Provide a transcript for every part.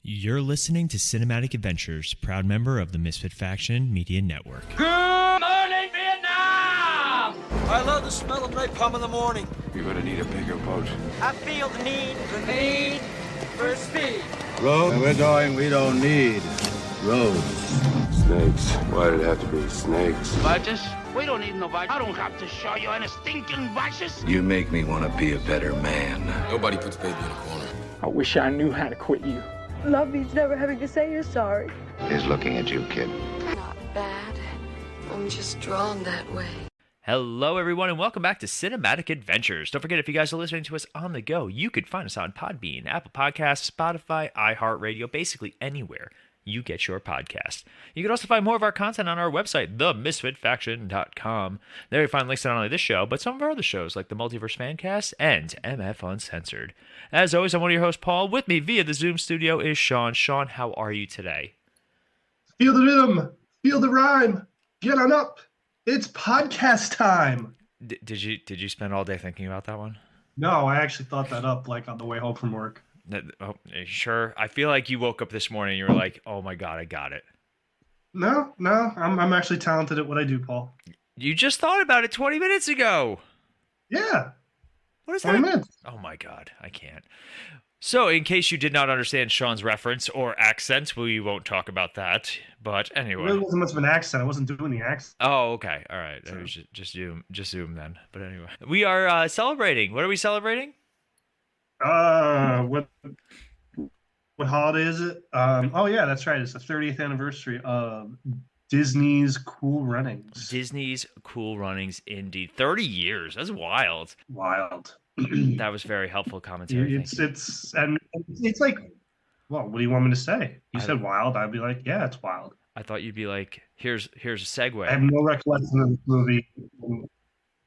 You're listening to Cinematic Adventures, proud member of the Misfit Faction Media Network. Good morning, Vietnam! I love the smell of napalm in the morning. You're gonna need a bigger boat. I feel the need for speed. Road, where we're going, we don't need roads. Snakes. Why did it have to be snakes? Badges? We don't need no badges. I don't have to show you any stinking badges. You make me want to be a better man. Nobody puts baby in a corner. I wish I knew how to quit you. Love means never having to say you're sorry. He's looking at you, kid. Not bad. I'm just drawn that way. Hello, everyone, and welcome back to Cinematic Adventures. Don't forget, if you guys are listening to us on the go, you could find us on Podbean, Apple Podcasts, Spotify, iHeartRadio, basically anywhere you get your podcast. You can also find more of our content on our website, themisfitfaction.com. There you find links to not only this show, but some of our other shows like the Multiverse Fancast and MF Uncensored. As always, I'm one of your hosts, Paul. With me via the Zoom studio is Sean. Sean, how are you today? Feel the rhythm, feel the rhyme, get on up. It's podcast time. Did you spend all day thinking about that one? No, I actually thought that up like on the way home from work. Oh, sure. I feel like you woke up this morning and you were like, oh my God, I got it. No, I'm actually talented at what I do, Paul. You just thought about it 20 minutes ago. Yeah. What is 20 that? minutes. Oh my God, I can't. So, in case you did not understand Sean's reference or accent, we won't talk about that. But anyway, It really wasn't much of an accent. I wasn't doing the accent. Oh, okay, all right. Sure. Just zoom then. But anyway, we are celebrating. What are we celebrating? What holiday is it? Oh yeah, that's right. It's the 30th anniversary of Disney's Cool Runnings. Disney's Cool Runnings, indeed. 30 years. That's wild. Wild. That was very helpful commentary. It's like, well, what do you want me to say? You said wild. I'd be like, yeah, it's wild. I thought you'd be like, here's a segue. I have no recollection of this movie.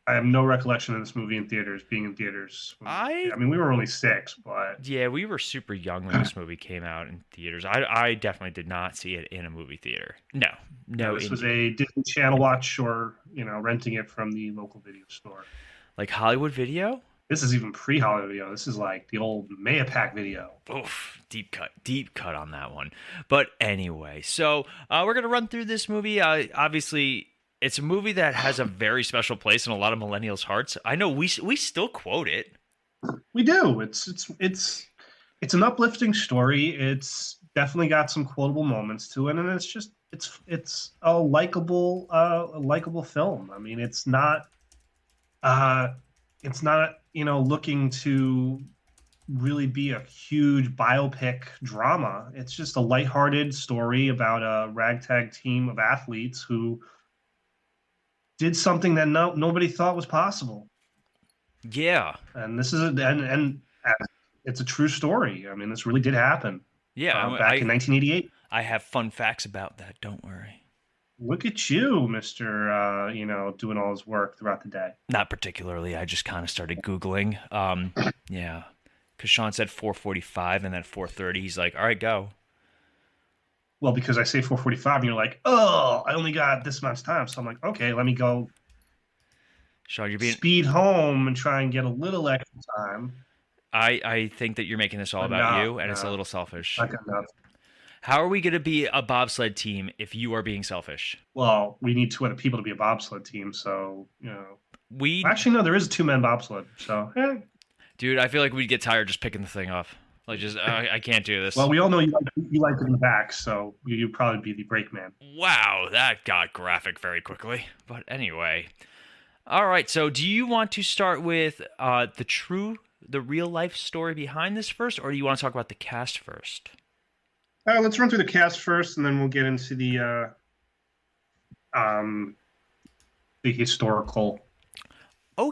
I have no recollection of this movie in theaters, being in theaters. I mean, we were only 6, but... Yeah, we were super young when this movie came out in theaters. I definitely did not see it in a movie theater. No. This was a Disney Channel watch or, renting it from the local video store. Like Hollywood Video? This is even pre-Hollywood Video. This is like the old Mayapack Video. Oof, deep cut on that one. But anyway, so we're going to run through this movie. Obviously... It's a movie that has a very special place in a lot of millennials' hearts. I know we still quote it. We do. It's an uplifting story. It's definitely got some quotable moments to it, and it's a likable film. I mean, it's not looking to really be a huge biopic drama. It's just a lighthearted story about a ragtag team of athletes who did something that nobody thought was possible. Yeah. And this is and it's a true story. I mean, this really did happen. Yeah, back in 1988. I have fun facts about that. Don't worry. Look at you, Mr. Doing all his work throughout the day. Not particularly. I just kind of started Googling. Yeah, because Sean said 4:45, and then 4:30, he's like, "All right, go." Well, because I say 4:45, and you're like, "Oh, I only got this much time," so I'm like, "Okay, let me go." Sean, you're being speed home and try and get a little extra time. I think that you're making this all about you, and it's a little selfish. Not good enough. How are we going to be a bobsled team if you are being selfish? Well, we need 2 other people to be a bobsled team, so Actually, no, there is a 2-man bobsled, so. Dude, I feel like we'd get tired just picking the thing up. Like, just I can't do this. Well, we all know you like it in the back, so you'd probably be the brake man. Wow, that got graphic very quickly. But anyway, all right. So, do you want to start with the real life story behind this first, or do you want to talk about the cast first? Let's run through the cast first, and then we'll get into the historical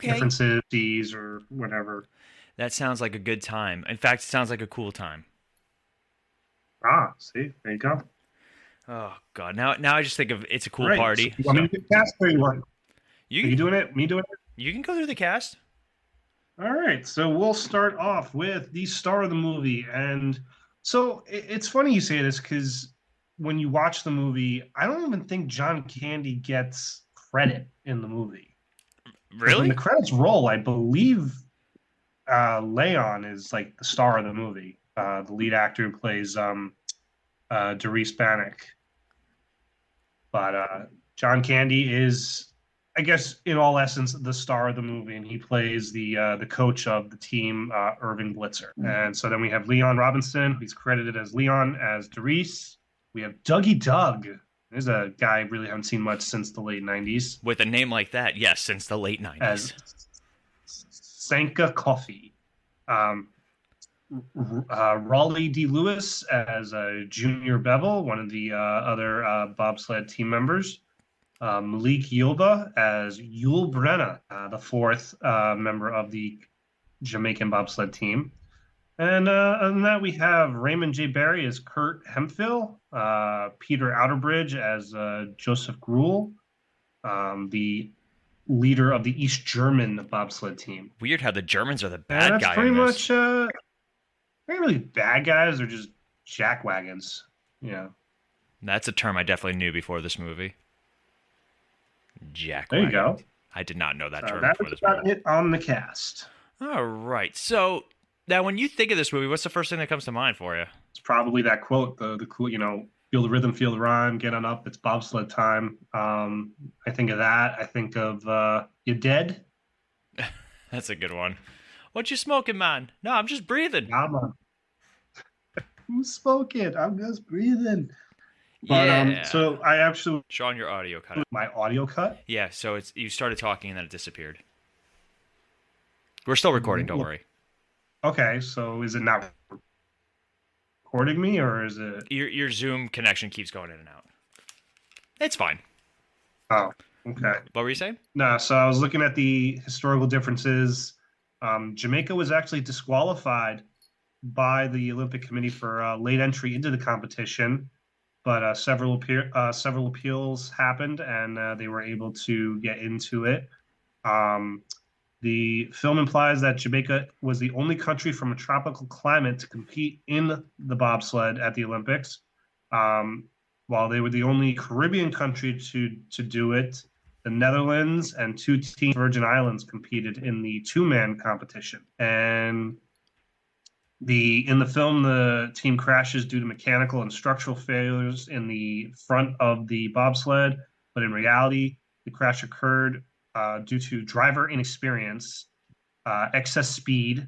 differences or whatever. That sounds like a good time. In fact, it sounds like a cool time. See, there you go. Oh God! Now I just think of it's a cool party. So you want me to do the cast or you want? Are you doing it? Me doing it? You can go through the cast. All right, so we'll start off with the star of the movie, and so it's funny you say this because when you watch the movie, I don't even think John Candy gets credit in the movie. Really? When the credits roll, I believe Leon is like the star of the movie. the lead actor who plays Darius Bannock. But John Candy is, I guess, in all essence, the star of the movie, and he plays the coach of the team, Irving Blitzer. And so then we have Leon Robinson, who's credited as Leon, as Darius. We have Dougie Doug. There's a guy I really haven't seen much since the late 90s. With a name like that, yes, since the late 90s. As Sanka Coffey. Raleigh D. Lewis as Junior Bevel, one of the other bobsled team members. Malik Yoba as Yul Brenna, the fourth member of the Jamaican bobsled team. And other than that, we have Raymond J. Barry as Kurt Hemphill, Peter Outerbridge as Joseph Gruel, the leader of the East German bobsled team. Weird how the Germans are the bad guys. That's pretty much, they're really bad guys. They're just jackwagons. Yeah. That's a term I definitely knew before this movie. Jackwagons. There you go. I did not know that term That before was this movie. about it on the cast. All right. So now, when you think of this movie, what's the first thing that comes to mind for you? It's probably that quote, the cool, feel the rhythm, feel the rhyme, get on up, it's bobsled time. I think of that. I think of You Dead? That's a good one. What you smoking, man? No, I'm just breathing. Who's smoking? I'm just breathing. But Yeah. so I actually Sean, your audio cut out. my audio cut. Yeah, so you started talking and then it disappeared. We're still recording, don't worry. Okay, so is it not recording me, or is it? Your Zoom connection keeps going in and out. It's fine. Oh, okay. What were you saying? No, so I was looking at the historical differences. Jamaica was actually disqualified by the Olympic Committee for late entry into the competition, but several appeals happened, and they were able to get into it. The film implies that Jamaica was the only country from a tropical climate to compete in the bobsled at the Olympics, while they were the only Caribbean country to do it. The Netherlands and two teams, Virgin Islands, competed in the two-man competition. And in the film, the team crashes due to mechanical and structural failures in the front of the bobsled, but in reality, the crash occurred due to driver inexperience, excess speed,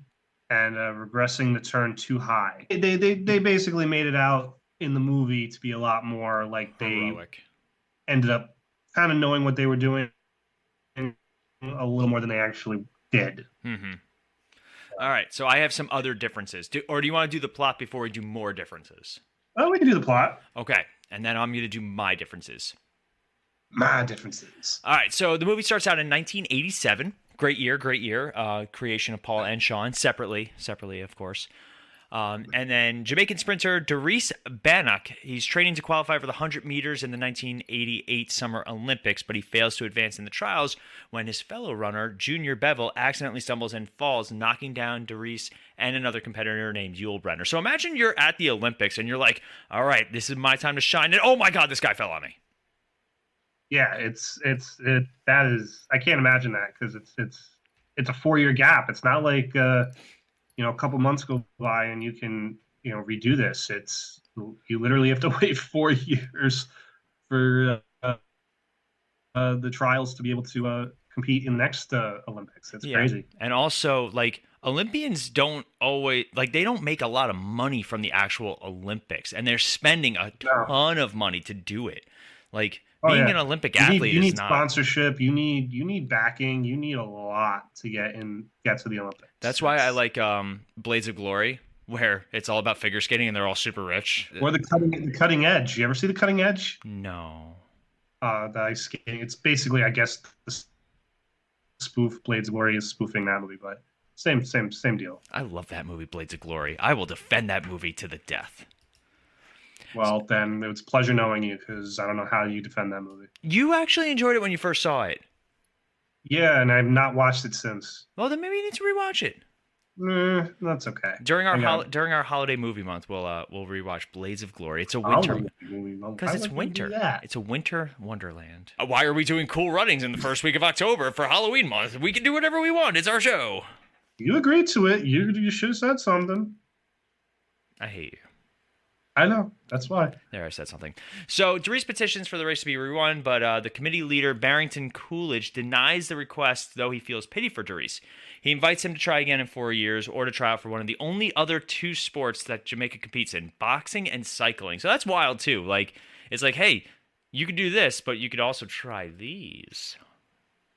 and regressing the turn too high. They basically made it out in the movie to be a lot more like they Heroic. ended up kind of knowing what they were doing a little more than they actually did. Mm-hmm. All right, so I have some other differences. Do you want to do the plot before we do more differences? Oh, we can do the plot. Okay, and then I'm going to do my differences. My differences. All right, so the movie starts out in 1987. Great year. Creation of Paul and Sean separately, of course. And then Jamaican sprinter Darius Bannock, he's training to qualify for the 100 meters in the 1988 Summer Olympics, but he fails to advance in the trials when his fellow runner, Junior Bevel, accidentally stumbles and falls, knocking down Darius and another competitor named Yul Brenner. So imagine you're at the Olympics and you're like, all right, this is my time to shine, and oh my God, this guy fell on me. Yeah, that is, I can't imagine that, because it's a 4-year gap. It's not like a couple months go by and you can redo this. It's, you literally have to wait 4 years for the trials to be able to compete in the next Olympics. It's crazy. And also, like, Olympians don't always, like, they don't make a lot of money from the actual Olympics, and they're spending a ton of money to do it. Like, being an Olympic athlete you need is not sponsorship. You need backing. You need a lot to get to the Olympics. That's why I like Blades of Glory, where it's all about figure skating and they're all super rich. Or the cutting edge. You ever see the Cutting Edge? No. The ice skating. It's basically, I guess, the spoof. Blades of Glory is spoofing that movie, but same deal. I love that movie, Blades of Glory. I will defend that movie to the death. Well, then it was a pleasure knowing you, because I don't know how you defend that movie. You actually enjoyed it when you first saw it. Yeah, and I've not watched it since. Well, then maybe you need to rewatch it. That's okay. During our holiday movie month, we'll rewatch Blades of Glory. It's a winter because it's winter. It's a winter wonderland. Why are we doing cool runnings in the first week of October for Halloween month? We can do whatever we want. It's our show. You agreed to it. You should have said something. I hate you. I know. That's why. There, I said something. So, Dries petitions for the race to be rerun, but the committee leader, Barrington Coolidge, denies the request, though he feels pity for Dries. He invites him to try again in 4 years or to try out for one of the only other two sports that Jamaica competes in, boxing and cycling. So that's wild, too. Like, it's like, hey, you could do this, but you could also try these.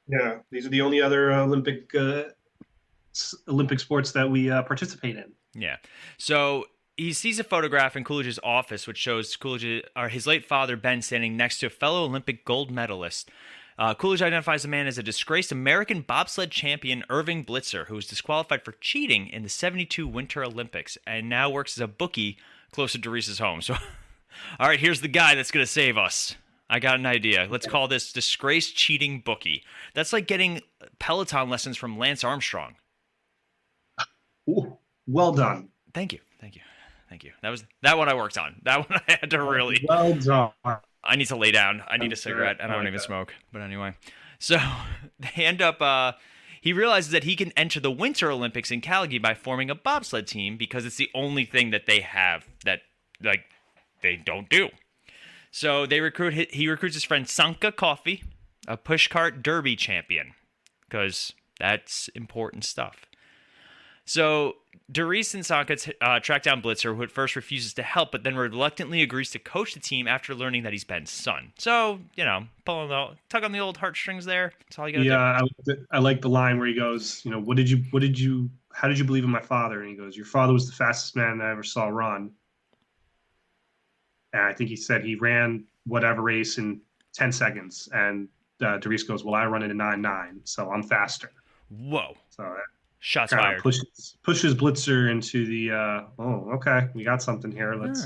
Yeah, these are the only other Olympic sports that we participate in. Yeah. So he sees a photograph in Coolidge's office, which shows Coolidge, or his late father, Ben, standing next to a fellow Olympic gold medalist. Coolidge identifies the man as a disgraced American bobsled champion, Irving Blitzer, who was disqualified for cheating in the 72 Winter Olympics and now works as a bookie close to Dries' home. So, all right, here's the guy that's going to save us. I got an idea. Let's call this disgraced cheating bookie. That's like getting Peloton lessons from Lance Armstrong. Ooh, well done. Thank you. That was that one I worked on. That one I had to really. Well done. I need to lay down. I need a cigarette. I don't even smoke. But anyway, so they end up. He realizes that he can enter the Winter Olympics in Calgary by forming a bobsled team because it's the only thing that they have that like they don't do. So he recruits his friend Sanka Coffey, a pushcart derby champion, because that's important stuff. So Dries and Sanka track down Blitzer, who at first refuses to help, but then reluctantly agrees to coach the team after learning that he's Ben's son. So, tug on the old heartstrings there. That's all you gotta do. Yeah, I like the line where he goes, how did you believe in my father? And he goes, your father was the fastest man I ever saw run. And I think he said he ran whatever race in 10 seconds. And Dries goes, well, I run it in 9.9, so I'm faster. Whoa. So shots fired. Pushes Blitzer into the, okay, we got something here. Let's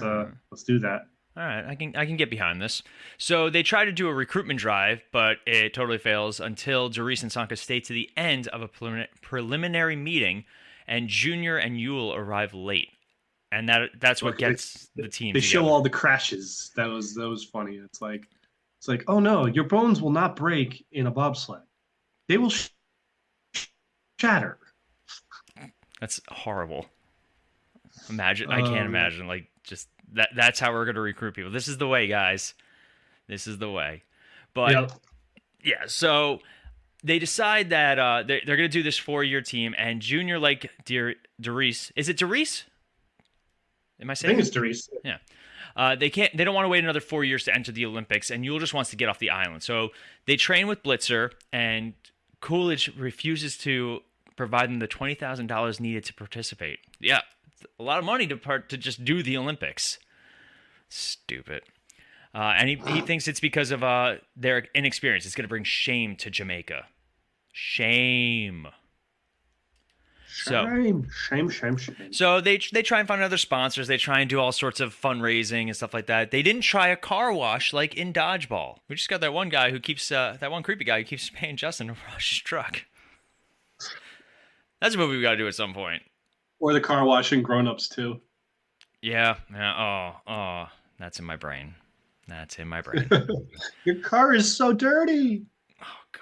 do that. All right, I can get behind this. So they try to do a recruitment drive, but it totally fails until Dries and Sanka stay to the end of a preliminary meeting, and Junior and Yule arrive late. And that's what gets the team They together. show all the crashes. That was funny. It's like, oh no, your bones will not break in a bobsled. They will shatter. That's horrible. Imagine. I can't imagine. Like, just that's how we're going to recruit people. This is the way, guys. This is the way. But yeah, so they decide that they're going to do this 4-year team, and Junior, like Dries, is it Dries? Am I saying? I think it's Dries. Yeah. They don't want to wait another 4 years to enter the Olympics, and Yule just wants to get off the island. So they train with Blitzer, and Coolidge refuses to provide them the $20,000 needed to participate. Yeah, it's a lot of money to just do the Olympics. Stupid. And he thinks it's because of their inexperience. It's going to bring shame to Jamaica. Shame. Shame. So they try and find other sponsors. They try and do all sorts of fundraising and stuff like that. They didn't try a car wash like in Dodgeball. We just got that one guy who keeps that one creepy guy who keeps paying Justin to wash his truck. That's a movie we got to do at some point. Or the car washing grown-ups too. Yeah. Oh, that's in my brain. Your car is so dirty. Oh God.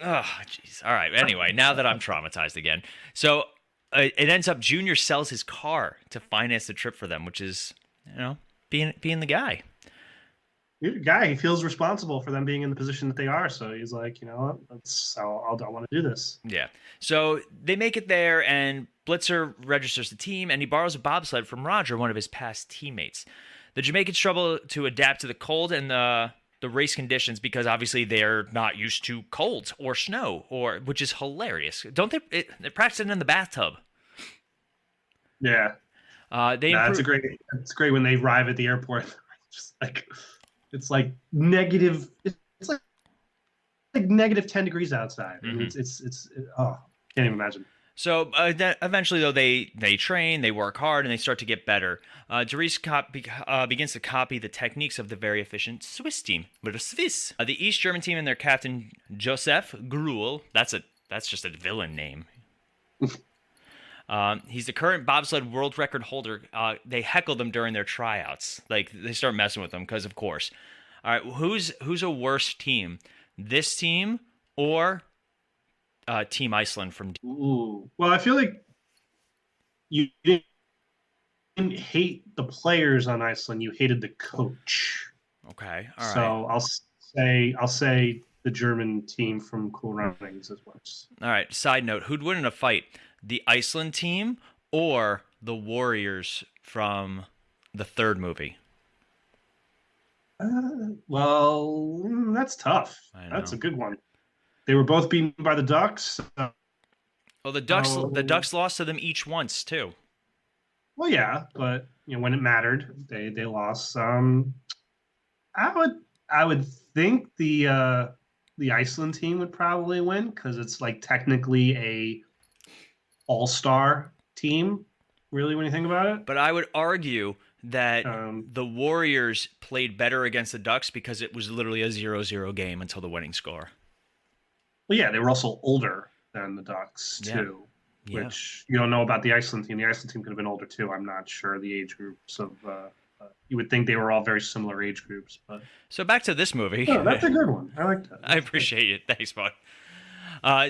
Oh jeez. All right. Anyway, now that I'm traumatized again, so it ends up Junior sells his car to finance the trip for them, which is being the guy. You're the guy. He feels responsible for them being in the position that they are. So he's like, you know what? I want to do this. Yeah. So they make it there, and Blitzer registers the team, and he borrows a bobsled from Roger, one of his past teammates. The Jamaicans struggle to adapt to the cold and the race conditions because obviously they're not used to cold or snow, which is hilarious. Don't they? They're practicing in the bathtub. Yeah. It's great when they arrive at the airport. Just like. It's like negative. It's like negative 10 degrees outside. Mm-hmm. It's can't even imagine. So eventually, though, they train, they work hard, and they start to get better. Dries begins to copy the techniques of the very efficient Swiss team, the Swiss. The East German team and their captain Joseph Gruel. That's just a villain name. He's the current bobsled world record holder. They heckle them during their tryouts. Like, they start messing with them because, of course. All right, who's a worse team? This team or Team Iceland from... Ooh. Well, I feel like you didn't didn't hate the players on Iceland. You hated the coach. Okay. All right. So I'll say the German team from Cool Runnings is worse. All right. Side note: who'd win in a fight, the Iceland team or the Warriors from the third movie? Well, that's tough. I That's a know. good one. They were both beaten by the Ducks. Well, the Ducks lost to them each once too. Well, yeah, but when it mattered, they lost. I would think the Iceland team would probably win because it's like technically a all-star team, really, when you think about it. But I would argue that Um, the Warriors played better against the Ducks because it was literally a 0-0 game until the winning score. Well, yeah, they were also older than the Ducks too, Yeah. which you don't know about the Iceland team. The Iceland team could have been older too. I'm not sure the age groups of. You would think they were all very similar age groups, but So back to this movie. no, that's a good one. I like that. I appreciate it. Thanks, bud.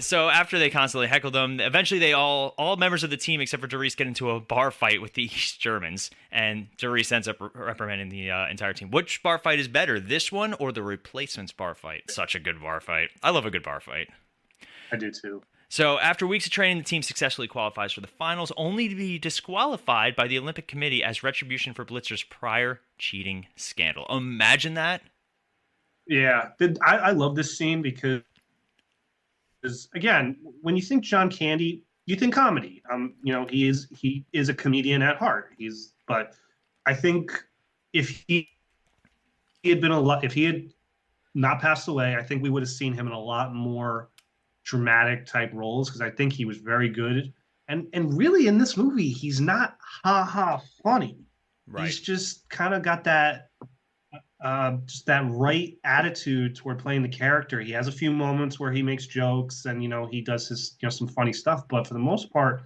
So after they constantly heckled them, eventually they all members of the team except for Doris get into a bar fight with the East Germans, and Doris ends up reprimanding the entire team. Which bar fight is better, this one or the Replacements bar fight? Such a good bar fight. I love a good bar fight. I do too. So after weeks of training, the team successfully qualifies for the finals, only to be disqualified by the Olympic Committee as retribution for Blitzer's prior cheating scandal. Imagine that. Yeah, I love this scene because again, when you think John Candy, you think comedy. He is a comedian at heart. But I think if he had been if he had not passed away, I think we would have seen him in a lot more dramatic type roles because I think he was very good. And really in this movie, he's not funny. Right. He's just kind of got that just that right attitude toward playing the character. He has a few moments where he makes jokes and he does his some funny stuff, but for the most part,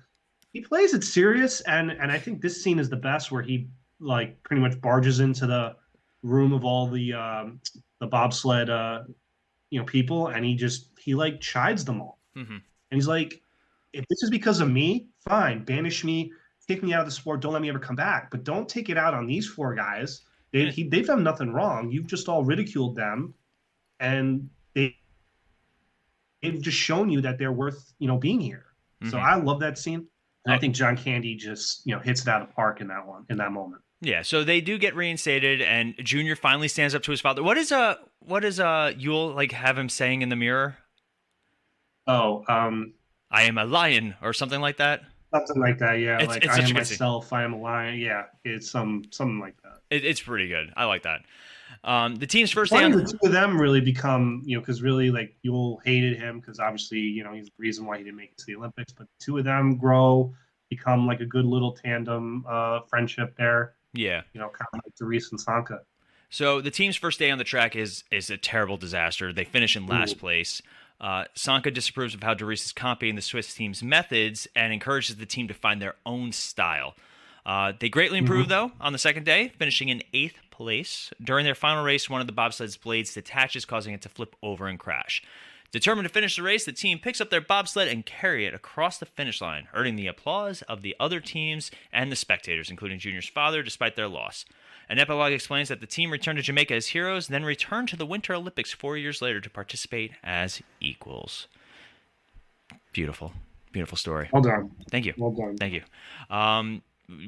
he plays it serious. And I think this scene is the best where he like pretty much barges into the room of all the bobsled people, and he like chides them all. Mm-hmm. And he's like, if this is because of me, fine, banish me, take me out of the sport, don't let me ever come back, but don't take it out on these four guys. They've done nothing wrong. You've just all ridiculed them, and they've just shown you that they're worth being here. Mm-hmm. So I love that scene, and I think John Candy just hits it out of the park in that moment. Yeah, so they do get reinstated, and Junior finally stands up to his father. What is Yule like have him saying in the mirror? Oh, I am a lion, or something like that. Something like that, yeah. It's I such am a good myself, scene. I am a lion. Yeah, it's something like that. It's pretty good. I like that. The team's first day day on the two of them really become, because really like Yule hated him because obviously, he's the reason why he didn't make it to the Olympics. But the two of them become like a good little tandem friendship there. Yeah. Kind of like Doris and Sanka. So the team's first day on the track is a terrible disaster. They finish in last place. Sanka disapproves of how Doris is copying the Swiss team's methods and encourages the team to find their own style. They greatly improved, though, on the second day, finishing in 8th place. During their final race, one of the bobsled's blades detaches, causing it to flip over and crash. Determined to finish the race, the team picks up their bobsled and carry it across the finish line, earning the applause of the other teams and the spectators, including Junior's father, despite their loss. An epilogue explains that the team returned to Jamaica as heroes, then returned to the Winter Olympics 4 years later to participate as equals. Beautiful. Beautiful story. Well done. Thank you. Well done. Thank you.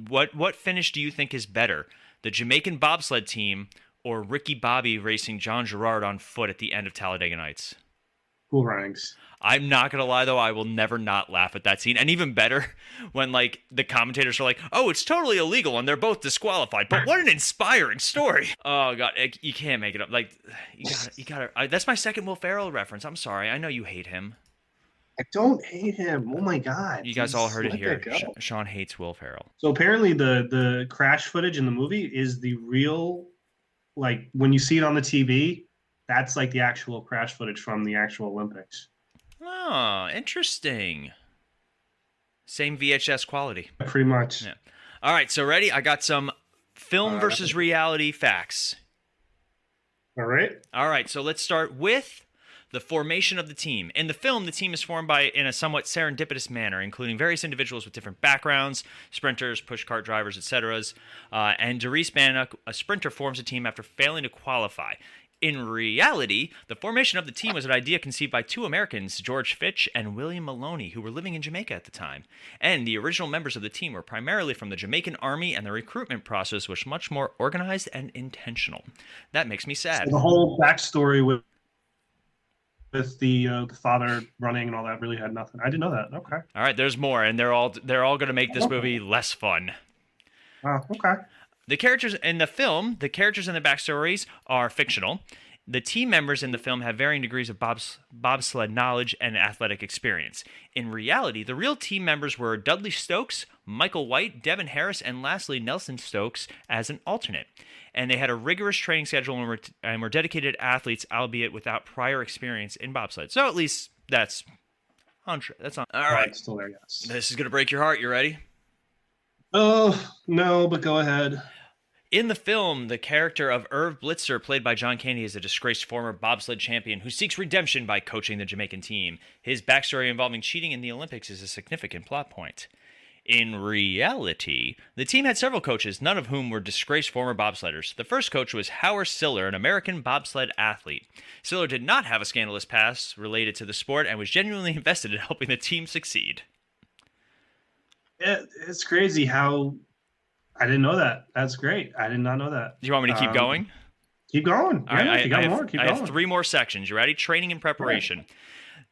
What finish do you think is better, the Jamaican bobsled team or Ricky Bobby racing John Gerard on foot at the end of Talladega Nights? Cool Runnings. I'm not going to lie, though. I will never not laugh at that scene. And even better when, like, the commentators are like, oh, it's totally illegal, and they're both disqualified. But what an inspiring story. Oh, God. You can't make it up. Like, you gotta. That's my second Will Ferrell reference. I'm sorry. I know you hate him. I don't hate him. Oh, my God. You guys all heard it here. Sean hates Will Ferrell. So apparently the crash footage in the movie is the real, like, when you see it on the TV, that's like the actual crash footage from the actual Olympics. Oh, interesting. Same VHS quality. Pretty much. Yeah. All right, so ready? I got some film versus reality facts. All right. All right, so let's start with The formation of the team. In the film, the team is formed in a somewhat serendipitous manner, including various individuals with different backgrounds, sprinters, pushcart drivers, etc. And Darius Bannock, a sprinter, forms a team after failing to qualify. In reality, the formation of the team was an idea conceived by two Americans, George Fitch and William Maloney, who were living in Jamaica at the time. And the original members of the team were primarily from the Jamaican army, and the recruitment process was much more organized and intentional. That makes me sad. So the whole backstory with the father running and all that really had nothing. I didn't know that. Okay. All right, there's more, and they're all going to make this movie less fun. Okay. The characters in the film, the characters and the backstories are fictional. The team members in the film have varying degrees of bobsled knowledge and athletic experience. In reality, the real team members were Dudley Stokes, Michael White, Devin Harris, and lastly Nelson Stokes as an alternate. And they had a rigorous training schedule and were dedicated athletes, albeit without prior experience in bobsled. So at least that's on. All right. Still there, yes. This is going to break your heart. You ready? Oh, no, but go ahead. In the film, the character of Irv Blitzer, played by John Candy, is a disgraced former bobsled champion who seeks redemption by coaching the Jamaican team. His backstory involving cheating in the Olympics is a significant plot point. In reality, the team had several coaches, none of whom were disgraced former bobsledders. The first coach was Howard Siller, an American bobsled athlete. Siller did not have a scandalous past related to the sport and was genuinely invested in helping the team succeed. It's crazy how I didn't know that. That's great. I did not know that. Do you want me to keep going? Keep going. All right, you got more. Keep I going. have 3 more sections. You ready? Training and preparation. Right.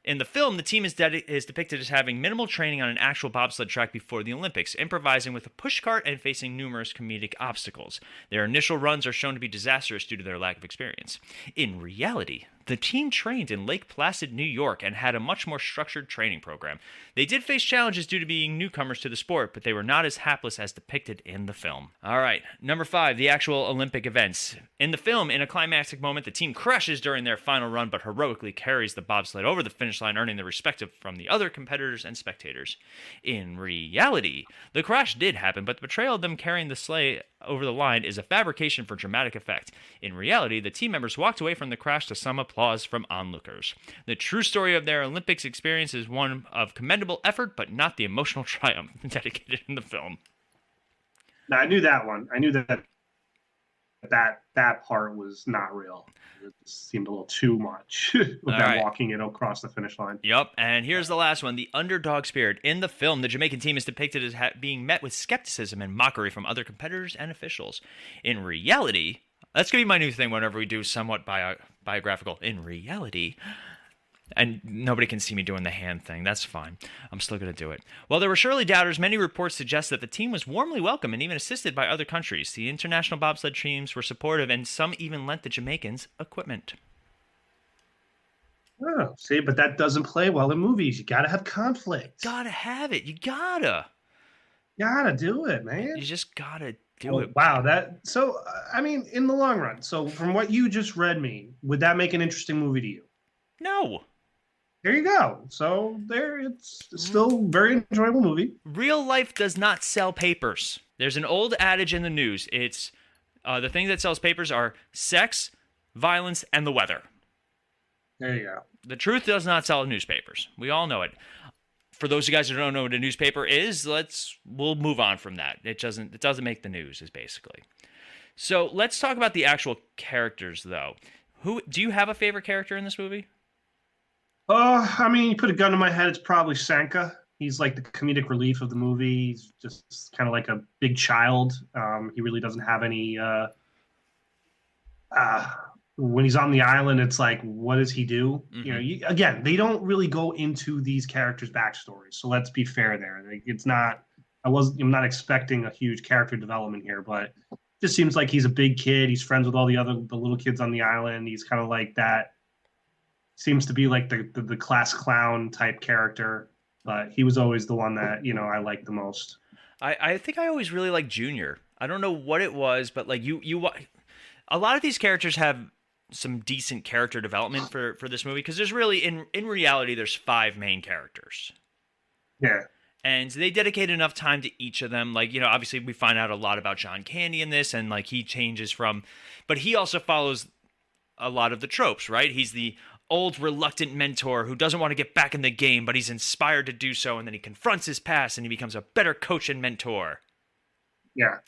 In the film, the team is depicted as having minimal training on an actual bobsled track before the Olympics, improvising with a pushcart and facing numerous comedic obstacles. Their initial runs are shown to be disastrous due to their lack of experience. In reality, the team trained in Lake Placid, New York, and had a much more structured training program. They did face challenges due to being newcomers to the sport, but they were not as hapless as depicted in the film. All right, number 5, the actual Olympic events. In the film, in a climactic moment, the team crashes during their final run, but heroically carries the bobsled over the finish line, earning the respect from the other competitors and spectators. In reality, the crash did happen, but the portrayal of them carrying the sleigh over the line is a fabrication for dramatic effect. In reality, the team members walked away from the crash to some applause from onlookers. The true story of their Olympics experience is one of commendable effort, but not the emotional triumph dedicated in the film. Now, I knew that one. I knew that part was not real. It seemed a little too much with them walking it across the finish line. Yep, and here's the last one, the underdog spirit. In the film, the Jamaican team is depicted as being met with skepticism and mockery from other competitors and officials. In reality, that's going to be my new thing whenever we do somewhat biographical. In reality, and nobody can see me doing the hand thing. That's fine. I'm still going to do it. While there were surely doubters, many reports suggest that the team was warmly welcomed and even assisted by other countries. The international bobsled teams were supportive, and some even lent the Jamaicans equipment. Oh, see, but that doesn't play well in movies. You got to have conflict. Gotta have it. You gotta do it, man. You just gotta do it. Wow. So, I mean, in the long run, so from what you just read me, would that make an interesting movie to you? No. There you go. So it's still a very enjoyable movie. Real life does not sell papers. There's an old adage in the news. It's the thing that sells papers are sex, violence, and the weather. There you go. The truth does not sell newspapers. We all know it. For those of you guys who don't know what a newspaper is, we'll move on from that. It doesn't make the news, is basically. So let's talk about the actual characters, though. Who do you have a favorite character in this movie? I mean, you put a gun to my head, it's probably Sanka. He's like the comedic relief of the movie. He's just kind of like a big child. He really doesn't have any. When he's on the island, it's like, what does he do? Mm-hmm. Again, they don't really go into these characters' backstories. So let's be fair there. Like, I'm not expecting a huge character development here, but it just seems like he's a big kid. He's friends with all the little kids on the island. He's kind of like that. Seems to be like the class clown type character, but he was always the one that I liked the most. I think I always really liked Junior. I don't know what it was, but like a lot of these characters have some decent character development for this movie, because there's really in reality there's 5 main characters. Yeah. And they dedicate enough time to each of them. Like, obviously we find out a lot about John Candy in this, and like he changes but he also follows a lot of the tropes, right? He's the old reluctant mentor who doesn't want to get back in the game, but he's inspired to do so, and then he confronts his past and he becomes a better coach and mentor. Yeah.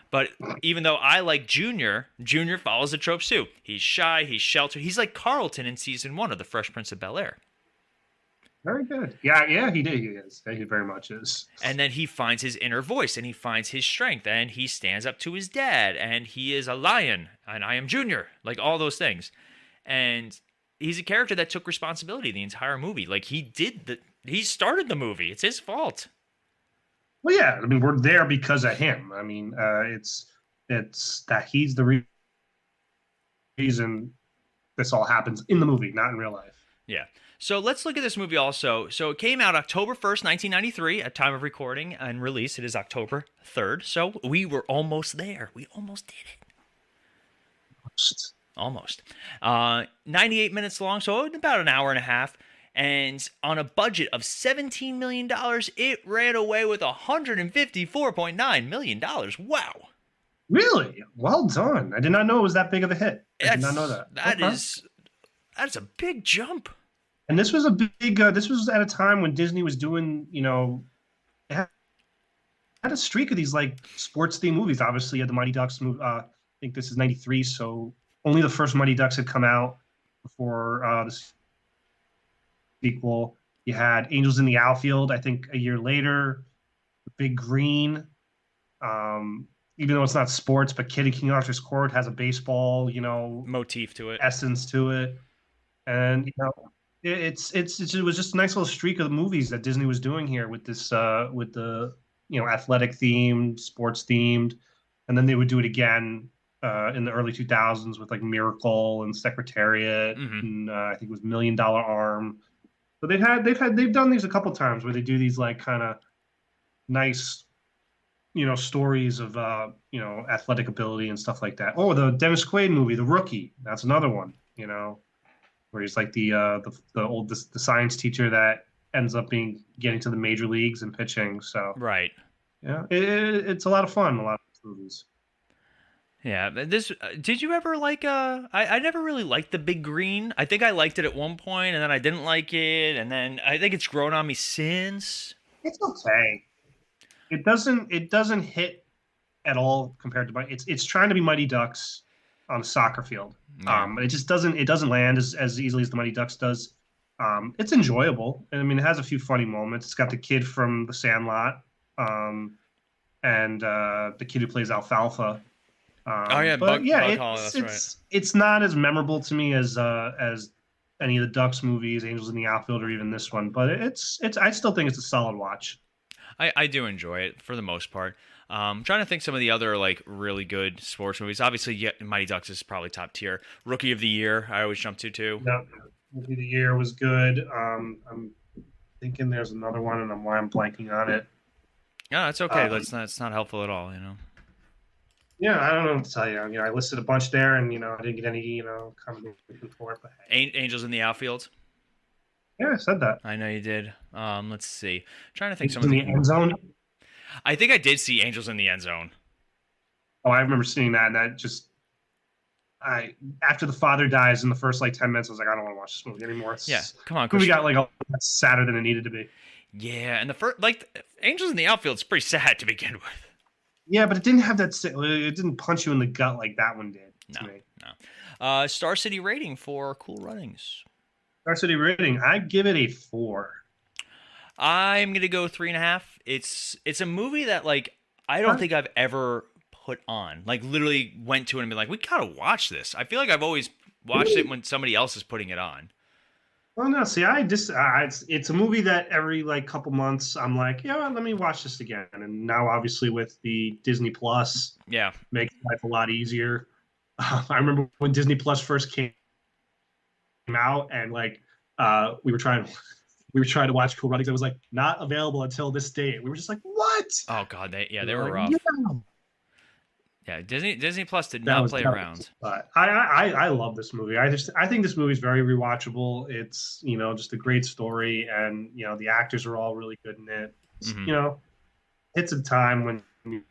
But even though I like Junior, Junior follows the tropes too. He's shy, he's sheltered. He's like Carlton in season 1 of The Fresh Prince of Bel-Air. Very good. Yeah, he did. He is. He very much is. And then he finds his inner voice, and he finds his strength, and he stands up to his dad, and he is a lion, and I am Junior, like all those things. And he's a character that took responsibility the entire movie. Like he started the movie. It's his fault. Well, yeah. I mean, we're there because of him. I mean, it's that he's the reason this all happens in the movie, not in real life. Yeah. So let's look at this movie also. So it came out October 1st, 1993 at time of recording, and release it is October 3rd. So we were almost there. We almost did it. Almost. 98 minutes long, so about an hour and a half. And on a budget of $17 million, it ran away with $154.9 million. Wow. Really? Well done. I did not know it was that big of a hit. I did not know that. That's a big jump. And this was a big. This was at a time when Disney was doing, it had a streak of these like sports themed movies. Obviously, you had the Mighty Ducks movie. I think this is '93, so only the first Mighty Ducks had come out before the sequel. You had Angels in the Outfield, I think, a year later. Big Green. Even though it's not sports, but Kid at King Arthur's Court has a baseball, motif to it, essence to it, and it was just a nice little streak of the movies that Disney was doing here with this with the athletic themed, sports themed, and then they would do it again in the early 2000s with like Miracle and Secretariat, and I think it was $1 Million Arm. So they've done these a couple times where they do these like kind of nice stories of athletic ability and stuff like that. Oh, the Dennis Quaid movie, The Rookie, that's another one. Where he's like the science teacher that ends up getting to the major leagues and pitching. So right, yeah, it's a lot of fun. A lot of movies. Yeah, this. Did you ever like? I never really liked The Big Green. I think I liked it at one point, and then I didn't like it, and then I think it's grown on me since. It's okay. It doesn't hit at all compared to it's trying to be Mighty Ducks on a soccer field. It just doesn't land as easily as the Mighty Ducks does. It's enjoyable. I mean, it has a few funny moments. It's got the kid from The Sandlot, and the kid who plays Alfalfa. Bug Hollow, that's right. It's not as memorable to me as any of the Ducks movies, Angels in the Outfield, or even this one. But it's I still think it's a solid watch. I do enjoy it for the most part. I'm trying to think some of the other like really good sports movies. Obviously, Mighty Ducks is probably top tier. Rookie of the Year, I always jump to too. Yeah, Rookie of the Year was good. I'm thinking there's another one, and I'm blanking on it. No, it's okay. It's not helpful at all. Yeah, I don't know what to tell you. I listed a bunch there, and I didn't get any comments for it. But hey. Angels in the Outfield. Yeah, I said that. I know you did. Let's see. I'm trying to think Angels in the End Zone. I think I did see Angels in the End Zone. Oh, I remember seeing that, and that just after the father dies in the first like 10 minutes, I was like, I don't want to watch this movie anymore. Come on, we got like sadder than it needed to be. Yeah, and the first Angels in the Outfield is pretty sad to begin with. Yeah, but it didn't have that. It didn't punch you in the gut like that one did. No. Star City rating for Cool Runnings. Star City rating, I give it a 4. I'm gonna go 3.5. It's a movie that like I don't think I've ever put on. Like literally went to it and been like, we gotta watch this. I feel like I've always watched it when somebody else is putting it on. Well, no, see, it's a movie that every like couple months I'm like, let me watch this again. And now, obviously, with the Disney Plus, makes life a lot easier. I remember when Disney Plus first came out, and like we were trying to watch Cool Runnings. It was like not available until this date. We were just like, what? Oh God, they were rough. Yeah, Disney Plus did not play around. But I love this movie. I think this movie is very rewatchable. It's just a great story, and the actors are all really good in it. It's a time when you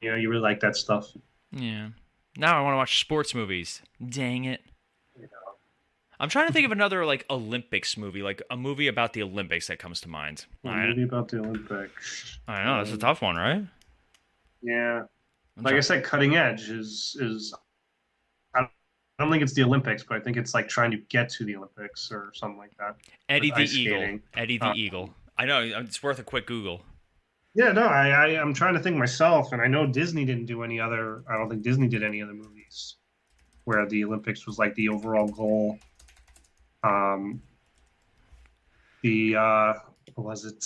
really like that stuff. Yeah. Now I want to watch sports movies. Dang it. I'm trying to think of another like Olympics movie, like a movie about the Olympics that comes to mind. Maybe about the Olympics. I know, that's a tough one, right? Yeah. Like I said, Cutting Edge is I don't think it's the Olympics, but I think it's like trying to get to the Olympics or something like that. Eddie the Ice Eagle. skating. Eddie the Eagle. I know, it's worth a quick Google. Yeah, no, I'm trying to think myself, and I know Disney didn't do any other. I don't think Disney did any other movies where the Olympics was like the overall goal. What was it?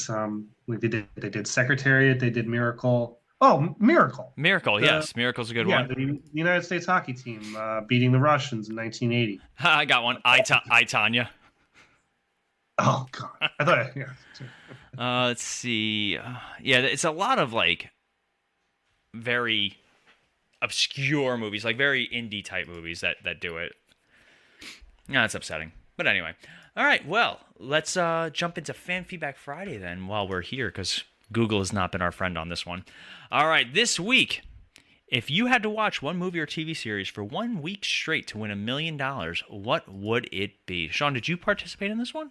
They did Secretariat. They did Miracle. Oh, Miracle. Miracle, yes, Miracle's a good one. The United States hockey team beating the Russians in 1980. I got one. I Tanya. Oh God, I thought. Yeah. Let's see. Yeah, it's a lot of like very obscure movies, like very indie type movies that do it. Yeah, it's upsetting. But anyway. All right, well, let's jump into Fan Feedback Friday then while we're here, because Google has not been our friend on this one. All right, this week, if you had to watch one movie or TV series for 1 week straight to win $1 million, what would it be? Sean, did you participate in this one?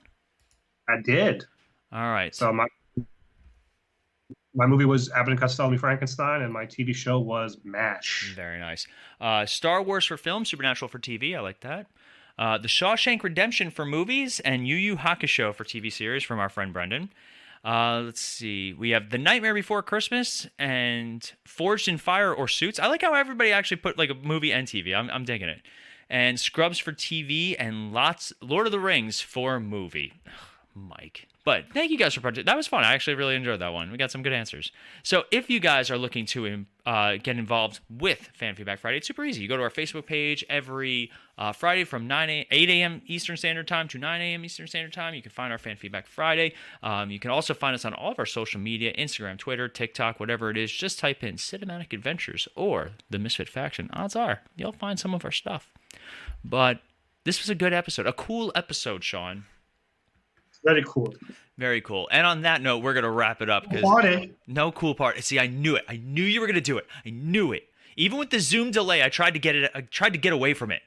I did. All right. So my movie was Abbott and Costello Meet Frankenstein, and my TV show was MASH. Very nice. Star Wars for film, Supernatural for TV. I like that. The Shawshank Redemption for movies, and Yu Yu Hakusho for TV series from our friend Brendan. Let's see. We have The Nightmare Before Christmas and Forged in Fire or Suits. I like how everybody actually put like a movie and TV. I'm digging it. And Scrubs for TV and Lord of the Rings for movie. Mike. But thank you guys for participating. That was fun. I actually really enjoyed that one. We got some good answers. So if you guys are looking to get involved with Fan Feedback Friday, it's super easy. You go to our Facebook page every Friday from 8 a.m. Eastern Standard Time to 9 a.m. Eastern Standard Time. You can find our Fan Feedback Friday. You can also find us on all of our social media, Instagram, Twitter, TikTok, whatever it is. Just type in Cinematic Adventures or the Misfit Faction. Odds are you'll find some of our stuff. But this was a good episode. A cool episode, Sean. Very cool. Very cool. And on that note, we're going to wrap it up. No cool part. See, I knew it. I knew you were going to do it. I knew it. Even with the Zoom delay, I tried to get away from it.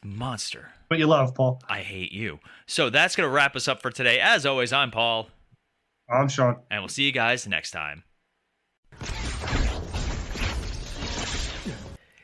Monster. What you love, Paul. I hate you. So that's going to wrap us up for today. As always, I'm Paul. I'm Sean. And we'll see you guys next time.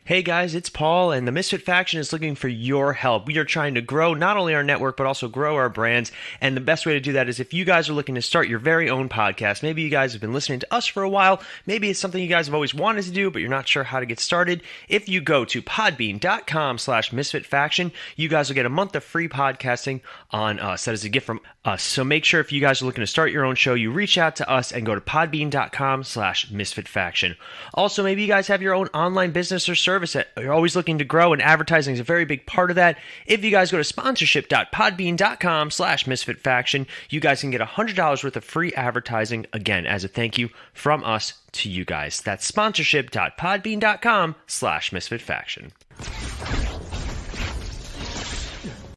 Hey guys, it's Paul, and the Misfit Faction is looking for your help. We are trying to grow not only our network, but also grow our brands, and the best way to do that is if you guys are looking to start your very own podcast. Maybe you guys have been listening to us for a while. Maybe it's something you guys have always wanted to do, but you're not sure how to get started. If you go to podbean.com/misfitfaction, you guys will get a month of free podcasting on us. That is a gift from us. So make sure if you guys are looking to start your own show, you reach out to us and go to podbean.com/misfitfaction. Also, maybe you guys have your own online business or service that you're always looking to grow, and advertising is a very big part of that. If you guys go to sponsorship.podbean.com/misfitfaction, you guys can get $100 worth of free advertising, again, as a thank you from us to you guys. That's sponsorship.podbean.com/misfitfaction.